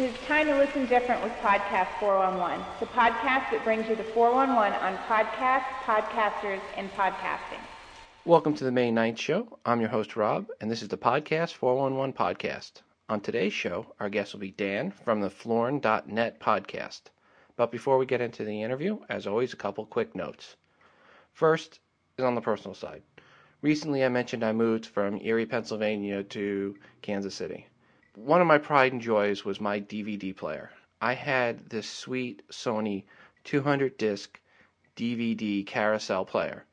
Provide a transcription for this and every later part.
is time to listen different with Podcast 411, the podcast that brings you the 411 on podcasts, podcasters, and podcasting. Welcome to the May 9th show. I'm your host, Rob, and this is the Podcast 411 podcast. On today's show, our guest will be Dan from the Florin.net podcast. But before we get into the interview, as always, a couple quick notes. First is on the personal side. Recently, I mentioned I moved from Erie, Pennsylvania to Kansas City. One of my pride and joys was my DVD player. I had this sweet Sony 200-disc DVD carousel player.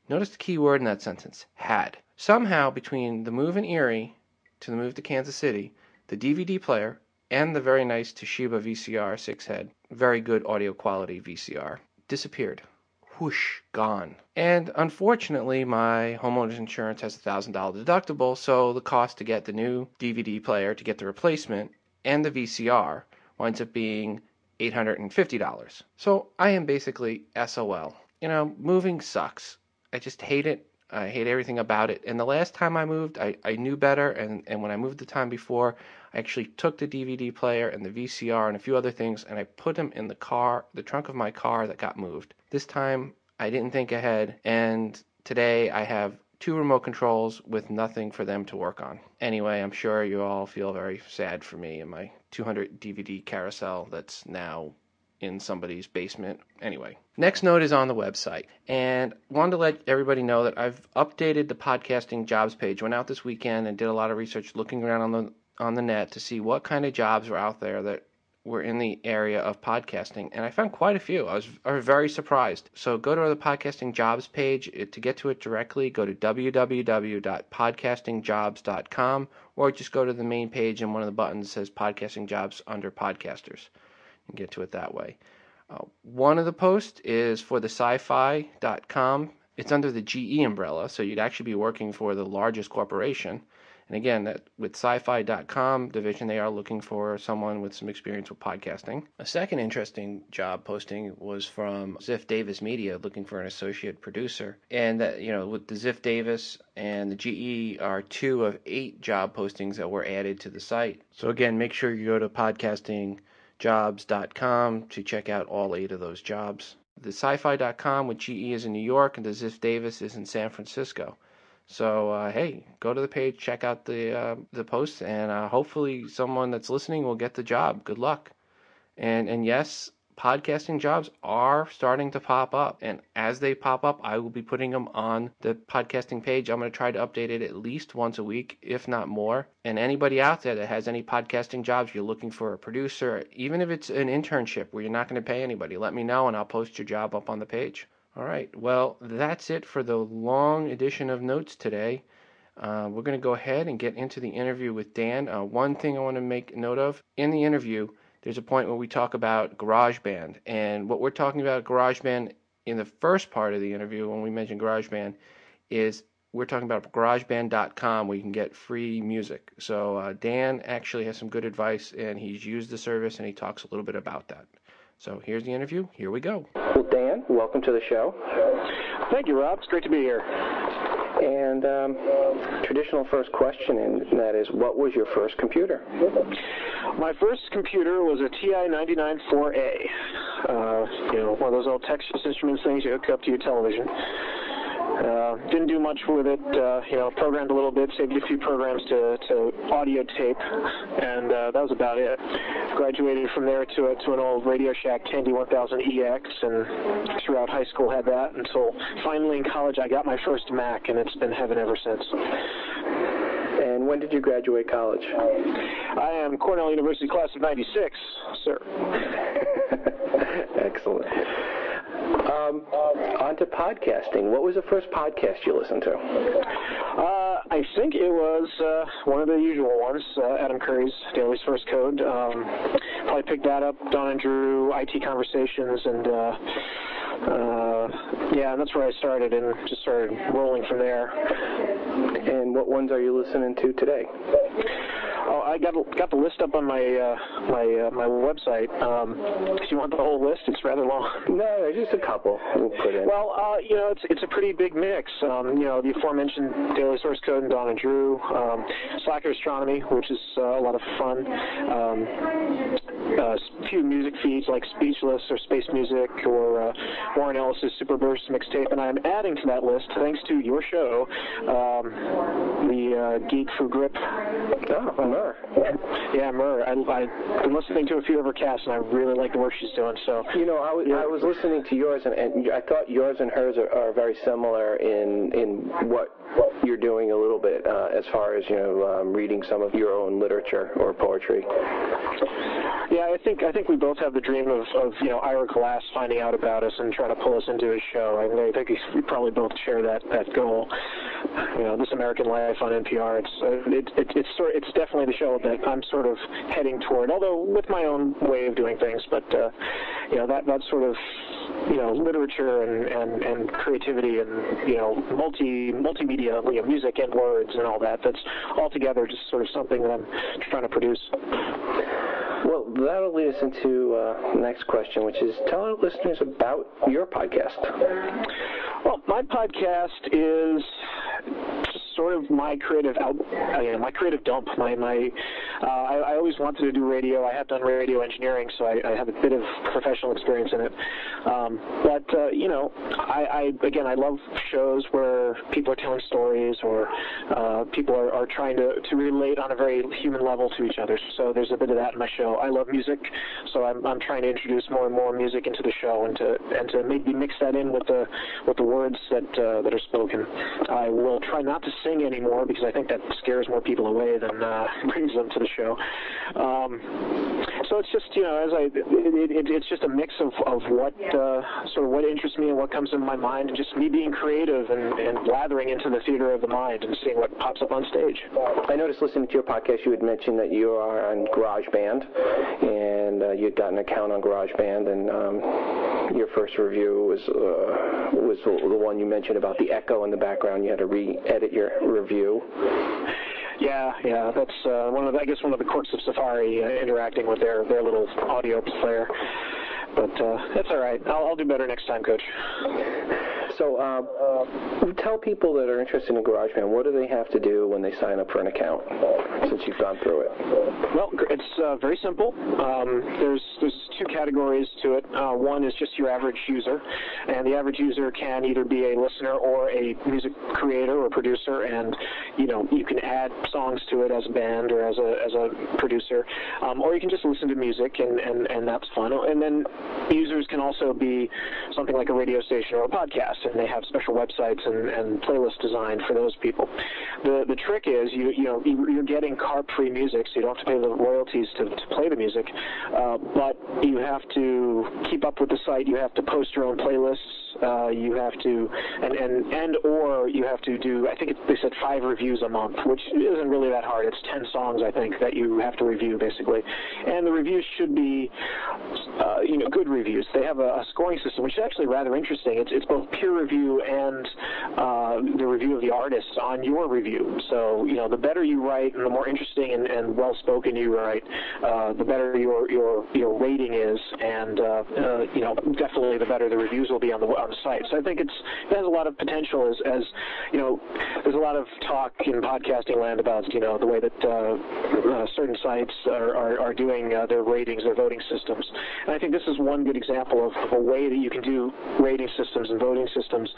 Notice the key word in that sentence, had. Somehow, between the move in Erie to the move to Kansas City, the DVD player and the very nice Toshiba VCR 6-head, very good audio quality VCR, disappeared. Whoosh, gone. And unfortunately, my homeowner's insurance has a $1,000 deductible, so the cost to get the new DVD player, to get the replacement, and the VCR winds up being $850. So I am basically SOL. You know, moving sucks. I just hate it. I hate everything about it. And the last time I moved, I knew better, and when I moved the time before, I actually took the DVD player and the VCR and a few other things, and I put them in the trunk of my car that got moved. This time, I didn't think ahead, and today I have 2 remote controls with nothing for them to work on. Anyway, I'm sure you all feel very sad for me and my 200 DVD carousel that's now in somebody's basement. Anyway, next note is on the website, and wanted to let everybody know that I've updated the podcasting jobs page. Went out this weekend and did a lot of research looking around on the net to see what kind of jobs were out there that were in the area of podcasting, and I found quite a few. I was very surprised. So go to the podcasting jobs page. To get to it directly, go to www.podcastingjobs.com, or just go to the main page, and one of the buttons says podcasting jobs under podcasters. You can get to it that way. One of the posts is for the sci-fi.com. It's under the GE umbrella, so you'd actually be working for the largest corporation. And again, with sci-fi.com division, they are looking for someone with some experience with podcasting. A second interesting job posting was from Ziff Davis Media, looking for an associate producer. And that, with the Ziff Davis and the GE are 2 of 8 job postings that were added to the site. So again, make sure you go to podcastingjobs.com to check out all 8 of those jobs. The sci-fi.com with GE is in New York, and the Ziff Davis is in San Francisco. So, hey, go to the page, check out the posts, and hopefully someone that's listening will get the job. Good luck. And yes, podcasting jobs are starting to pop up. And as they pop up, I will be putting them on the podcasting page. I'm going to try to update it at least once a week, if not more. And anybody out there that has any podcasting jobs, you're looking for a producer, even if it's an internship where you're not going to pay anybody, let me know and I'll post your job up on the page. All right, well, that's it for the long edition of notes today. We're going to go ahead and get into the interview with Dan. One thing I want to make note of, in the interview, there's a point where we talk about GarageBand. And what we're talking about GarageBand in the first part of the interview, when we mention GarageBand, is we're talking about GarageBand.com, where you can get free music. So Dan actually has some good advice, and he's used the service, and he talks a little bit about that. So here's the interview. Here we go. Well, Dan, welcome to the show. Thank you, Rob. It's great to be here. And traditional first question, and that is, what was your first computer? My first computer was a TI 99 4A. One of those old Texas Instruments things you hook up to your television. Didn't do much with it, programmed a little bit, saved a few programs to audio tape, and that was about it. Graduated from there to an old Radio Shack Tandy 1000EX, and throughout high school had that until finally in college I got my first Mac, and it's been heaven ever since. And when did you graduate college? I am Cornell University class of 96, sir. Excellent. On to podcasting. What was the first podcast you listened to? I think it was one of the usual ones, Adam Curry's Daily Source Code. Probably picked that up, Don and Drew, IT Conversations, and and that's where I started, and just started rolling from there. And what ones are you listening to today? Oh, I got the list up on my website. If you want the whole list, it's rather long. No, just a couple. We'll put in. Well, it's a pretty big mix. The aforementioned Daily Source Code and Don and Drew, Slacker Astronomy, which is a lot of fun. few music feeds like Speechless or Space Music or Warren Ellis's Super Burst mixtape, and I'm adding to that list, thanks to your show, the Geek for Grip. Oh, Mur. Yeah, Mur. I've been listening to a few of her casts, and I really like the work she's doing. So, you know, I was listening to yours, and I thought yours and hers are very similar in what you're doing a little bit as far as, you know, reading some of your own literature or poetry. Yeah, I think we both have the dream of you know, Ira Glass finding out about us and trying to pull us into his show. I think we probably both share that goal. You know, This American Life on NPR. It's definitely the show that I'm sort of heading toward, although with my own way of doing things. But you know, that sort of, you know, literature and creativity and, you know, multimedia, you know, music and words and all that. That's altogether just sort of something that I'm trying to produce. Well, that'll lead us into the next question, which is tell our listeners about your podcast. Well, my podcast is sort of my creative my creative dump. I always wanted to do radio. I have done radio engineering, so I have a bit of professional experience in it. But you know, I love shows where people are telling stories or people are trying to relate on a very human level to each other. So there's a bit of that in my show. I love music, so I'm trying to introduce more and more music into the show and to maybe mix that in with the words that are spoken. I will try not to sing anymore because I think that scares more people away than brings them to the show. So it's just, you know, it's just a mix of what sort of what interests me and what comes into my mind, and just me being creative and blathering into the theater of the mind and seeing what pops up on stage. I noticed listening to your podcast, you had mentioned that you are on GarageBand, and you had got an account on GarageBand, and your first review was the one you mentioned about the echo in the background. You had to re-edit your review. Yeah, that's one of the quirks of Safari, interacting with their little audio player. But that's all right. I'll do better next time, Coach. So tell people that are interested in GarageBand, what do they have to do when they sign up for an account, since you've gone through it? Well, it's very simple. There's two categories to it. One is just your average user, and the average user can either be a listener or a music creator or producer, and you know, you can add songs to it as a band or as a producer, or you can just listen to music, and that's fun. And then users can also be something like a radio station or a podcast, and they have special websites and playlists designed for those people. The trick is you're getting CARP-free music, so you don't have to pay the royalties to play the music, but you have to keep up with the site. You have to post your own playlists. You have to or you have to do, I think they said 5 reviews a month, which isn't really that hard. It's 10 songs, I think, that you have to review basically, and the reviews should be good reviews. They have a scoring system, which is actually rather interesting. It's both peer review and the review of the artist on your review. So, you know, the better you write and the more interesting and well-spoken you write, the better your rating is, and definitely the better the reviews will be on the site. So I think it has a lot of potential. As you know, there's a lot of talk in podcasting land about, you know, the way that certain sites are doing their ratings, their voting systems. And I think this is one good example of a way that you can do rating systems and voting systems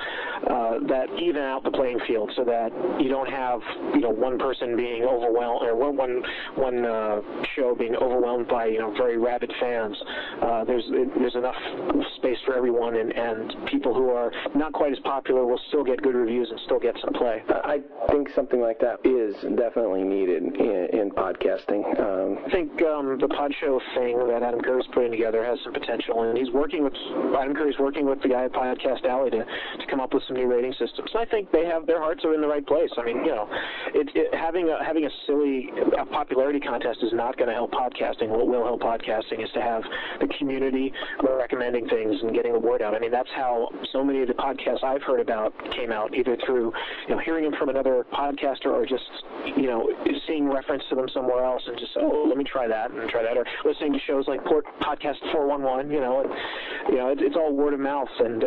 that even out the playing field, so that you don't have, you know, one person being overwhelmed, or one show being overwhelmed by, you know, very rabid fans. There's enough space for everyone, and people who are not quite as popular will still get good reviews and still get some play. I think something like that is definitely needed in podcasting. I think the Pod Show thing that Adam Curry's putting together has some potential, and Adam Curry's working with the guy at Podcast Alley to come up with some new rating systems. And I think their hearts are in the right place. I mean, you know, having a silly popularity contest is not going to help podcasting. What will help podcasting is to have the community recommending things and getting the word out. I mean, that's how so many of the podcasts I've heard about came out, either through, you know, hearing them from another podcaster, or just, you know, seeing reference to them somewhere else and just, let me try that, or listening to shows like Podcast 411, you know, it's all word of mouth, and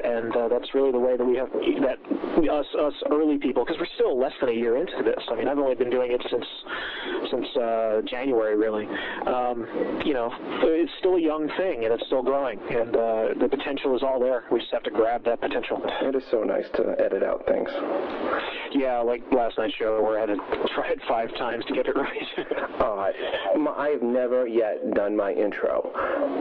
that's really the way that we have that us early people, because we're still less than a year into this. I mean, I've only been doing it since January, really. It's still a young thing, and it's still growing, and the potential is all there. We just have to grab that potential. It is so nice to edit out things. Yeah, like last night's show where I had to try it 5 times to get it right. I have never yet done my intro,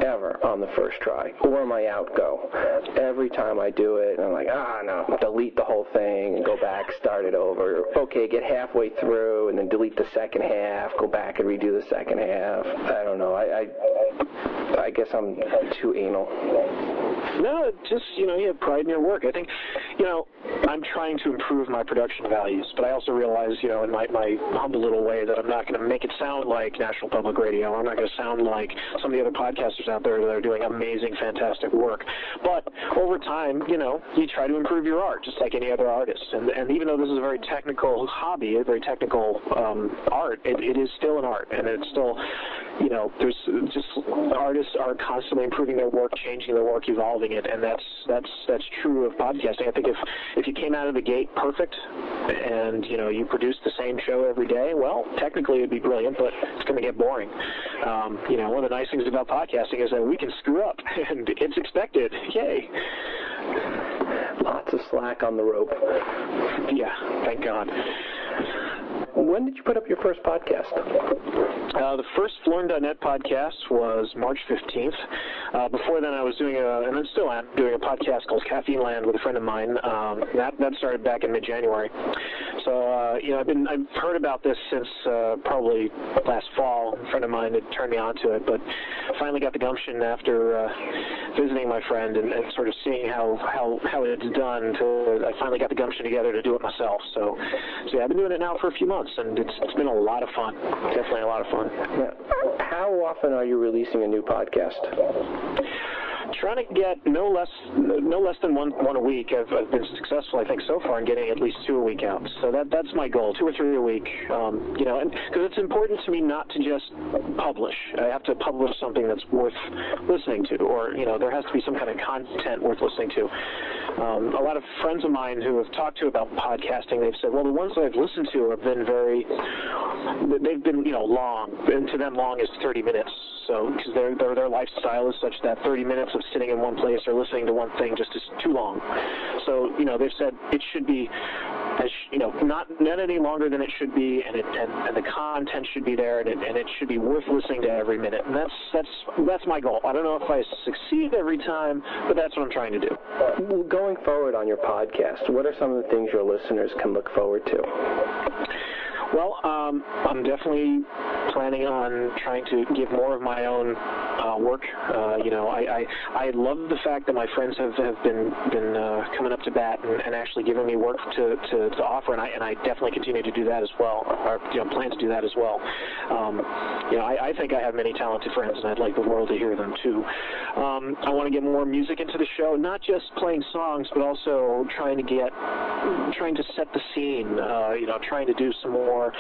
ever, on the first try, or my outgo. Every time I do it, I'm like, no, delete the whole thing and go back, start it over. Okay, get halfway through and then delete the second half, go back and redo the second half. I don't know. I guess I'm too anal. No, just, you have pride in your work. I think, I'm trying to improve my production values, but I also realize, in my humble little way, that I'm not going to make it sound like National Public Radio. I'm not going to sound like some of the other podcasters out there that are doing amazing, fantastic work. But over time, you try to improve your art, just like any other artist. And even though this is a very technical hobby, a very technical art, it is still an art, and it's still, there's just artists are constantly improving their work, changing their work, evolving it, and that's true of podcasting. I think if you came out of the gate perfect and you produced the same show every day, well, technically it'd be brilliant, but it's going to get boring. One of the nice things about podcasting is that we can screw up, and it's expected. Yay! Lots of slack on the rope. Yeah, thank God. When did you put up your first podcast? The first Florin.net podcast was March 15th. Before then, I was doing and I still am doing a podcast called Caffeine Land with a friend of mine. That started back in mid-January. So, I've heard about this since probably last fall. A friend of mine had turned me on to it, but finally got the gumption after visiting my friend and sort of seeing how it's done. I finally got the gumption together to do it myself. So yeah, I've been doing it now for a few months, and it's been a lot of fun. Definitely a lot of fun. Now, how often are you releasing a new podcast? Trying to get no less than one a week. I've been successful, I think, so far in getting at least 2 a week out. So that's my goal, 2 or 3 a week. And because it's important to me not to just publish. I have to publish something that's worth listening to, or there has to be some kind of content worth listening to. A lot of friends of mine who have talked to about podcasting, they've said, well, the ones that I've listened to have been they've been long, and to them long is 30 minutes. So because their lifestyle is such that 30 minutes of sitting in one place or listening to one thing just is too long. So they've said it should be not any longer than it should be, and the content should be there, and it should be worth listening to every minute. And that's my goal. I don't know if I succeed every time, but that's what I'm trying to do. Going forward on your podcast, what are some of the things your listeners can look forward to? Well, I'm definitely planning on trying to give more of my own work. I love the fact that my friends have been coming up to bat and actually giving me work to offer, and I definitely continue to do that as well, or plan to do that as well. I think I have many talented friends, and I'd like the world to hear them too. I want to get more music into the show, not just playing songs, but also trying to set the scene. Trying to do some more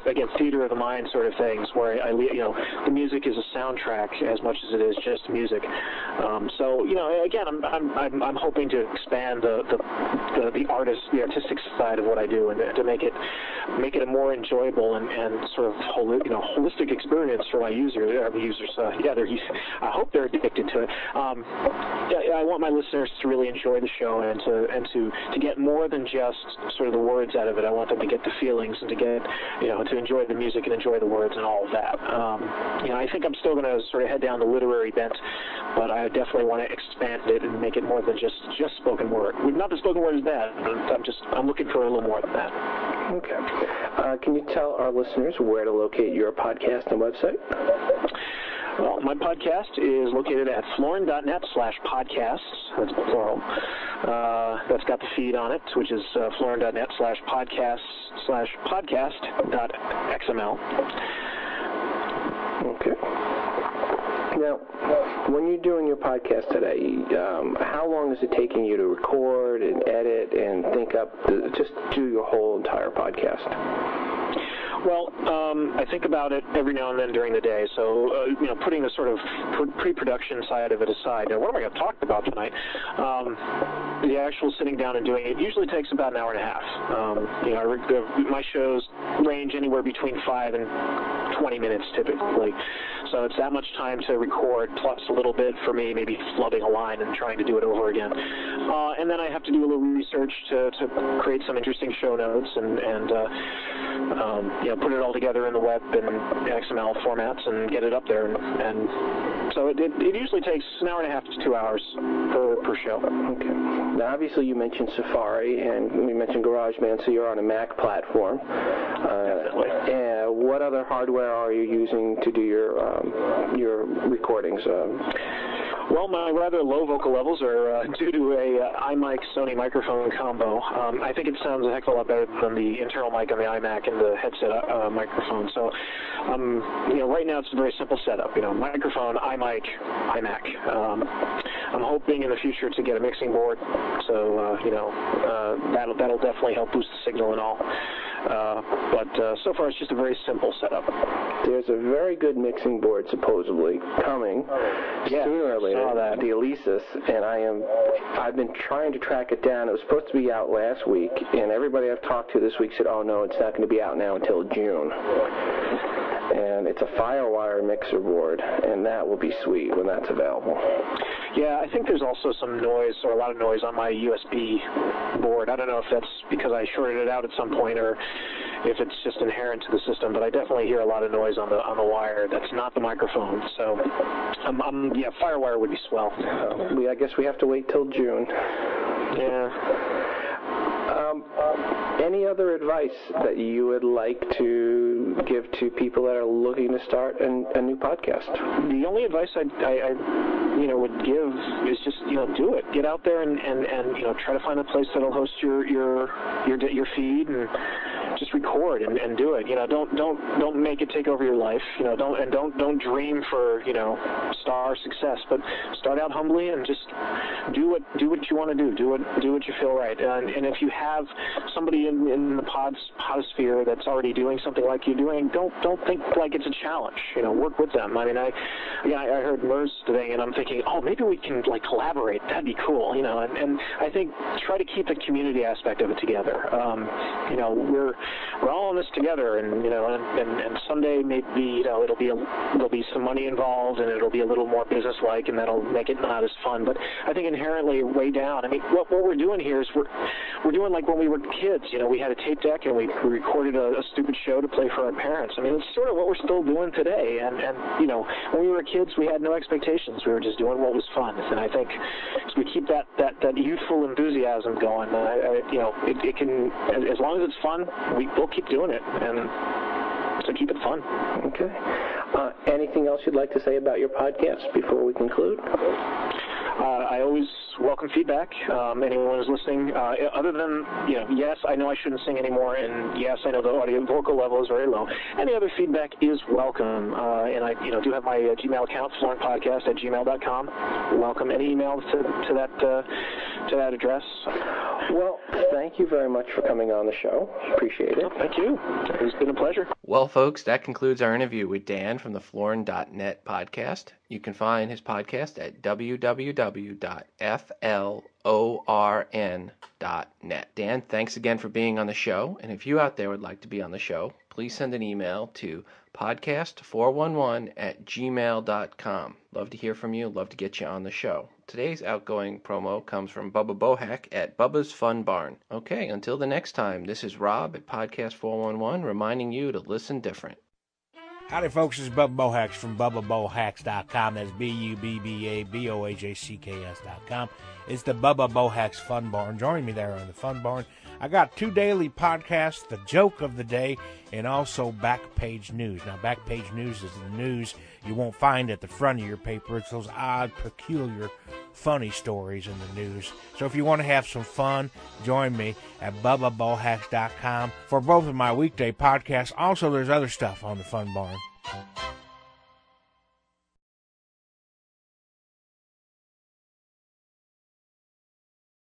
again, theater of the mind sort of things, where the music is a soundtrack as much as it is just music. Again, I'm hoping to expand the artistic side of what I do, and to make it a more enjoyable and sort of holistic experience for my users. I hope they're addicted to it. I want my listeners to really enjoy the show and to get more than just sort of the words out of it. I want them to get the feelings and to get to enjoy the music and enjoy the words and all of that. I think I'm still going to sort of head down the literary bent, but I definitely want to expand it and make it more than just spoken word. Not that spoken word is bad, but I'm looking for a little more than that. Okay. Can you tell our listeners where to locate your podcast and website? Well, my podcast is located at florin.net/podcasts. That's plural. That's got the feed on it, which is florin.net/podcasts/podcast.xml. Okay. Now, when you're doing your podcast today, how long is it taking you to record and edit and think up, just do your whole entire podcast? Well, I think about it every now and then during the day. So, putting the sort of pre-production side of it aside, what am I going to talk about tonight? The actual sitting down and doing it usually takes about an hour and a half. My shows range anywhere between 5 and 20 minutes typically. So it's that much time to record, plus a little bit for me, maybe flubbing a line and trying to do it over again. And then I have to do a little research to create some interesting show notes and put it all together in the web in XML formats and get it up there. And so it usually takes an hour and a half to 2 hours per show. Okay. Now, obviously, you mentioned Safari and we mentioned GarageBand, so you're on a Mac platform. Definitely. And what other hardware are you using to do your recordings? Well, my rather low vocal levels are due to a iMic Sony microphone combo. I think it sounds a heck of a lot better than the internal mic on the iMac and the headset microphone. So, right now it's a very simple setup. Microphone, iMic, iMac. I'm hoping in the future to get a mixing board. So, that'll definitely help boost the signal and all. But so far it's just a very simple setup. There's a very good mixing board supposedly coming sooner or later, the Alesis, and I've been trying to track it down. It was supposed to be out last week, and everybody I've talked to this week said, oh no, it's not going to be out now until June. And it's a Firewire mixer board, and that will be sweet when that's available. Yeah, I think there's also some noise, or a lot of noise on my USB board. I don't know if that's because I shorted it out at some point or if it's just inherent to the system, but I definitely hear a lot of noise on the wire. That's not the microphone. So, Firewire would be swell. I guess we have to wait till June. Yeah. Any other advice that you would like to give to people that are looking to start a new podcast? The only advice I would give is just do it. Get out there and try to find a place that'll host your feed and just record and do it. Don't make it take over your life. Don't dream for star success, but start out humbly and just do what you want to do. Do what you feel right. And if you have somebody in the podosphere that's already doing something like you're doing, don't think like it's a challenge. Work with them. I mean, I heard MERS today, and I'm thinking, oh, maybe we can collaborate. That'd be cool. And I think try to keep the community aspect of it together. We're all in this together, and someday maybe there'll be some money involved, and it'll be a little more business-like, and that'll make it not as fun. But I think inherently way down. I mean, what we're doing here is we're doing like when we were kids. We had a tape deck and we recorded a stupid show to play for our parents. I mean, it's sort of what we're still doing today. And when we were kids, we had no expectations. We were just doing what was fun. And I think as we keep that youthful enthusiasm going, it can, as long as it's fun, we'll keep doing it. And so keep it fun. Okay. Anything else you'd like to say about your podcast before we conclude? I always welcome feedback. Anyone who's listening, other than, yes, I know I shouldn't sing anymore, and yes, I know the vocal level is very low. Any other feedback is welcome. And I, do have my Gmail account, florinpodcast@gmail.com. Welcome any emails to that address. Well, thank you very much for coming on the show. Appreciate it. Oh, thank you. It's been a pleasure. Well, folks, that concludes our interview with Dan from the Florin.net podcast. You can find his podcast at www.florn.net. Dan, thanks again for being on the show. And if you out there would like to be on the show, please send an email to podcast411@gmail.com. Love to hear from you. Love to get you on the show. Today's outgoing promo comes from Bubba Bohack at Bubba's Fun Barn. Okay, until the next time, this is Rob at Podcast 411 reminding you to listen different. Howdy, folks. This is Bubba Bohacks from BubbaBohacks.com. That's BubbaBohacks.com. It's the Bubba Bohacks Fun Barn. Join me there on the Fun Barn. I got 2 daily podcasts, The Joke of the Day, and also Backpage News. Now, Backpage News is the news you won't find at the front of your paper. It's those odd, peculiar, funny stories in the news. So if you want to have some fun, join me at BubbaBohacks.com for both of my weekday podcasts. Also, there's other stuff on the Fun Barn.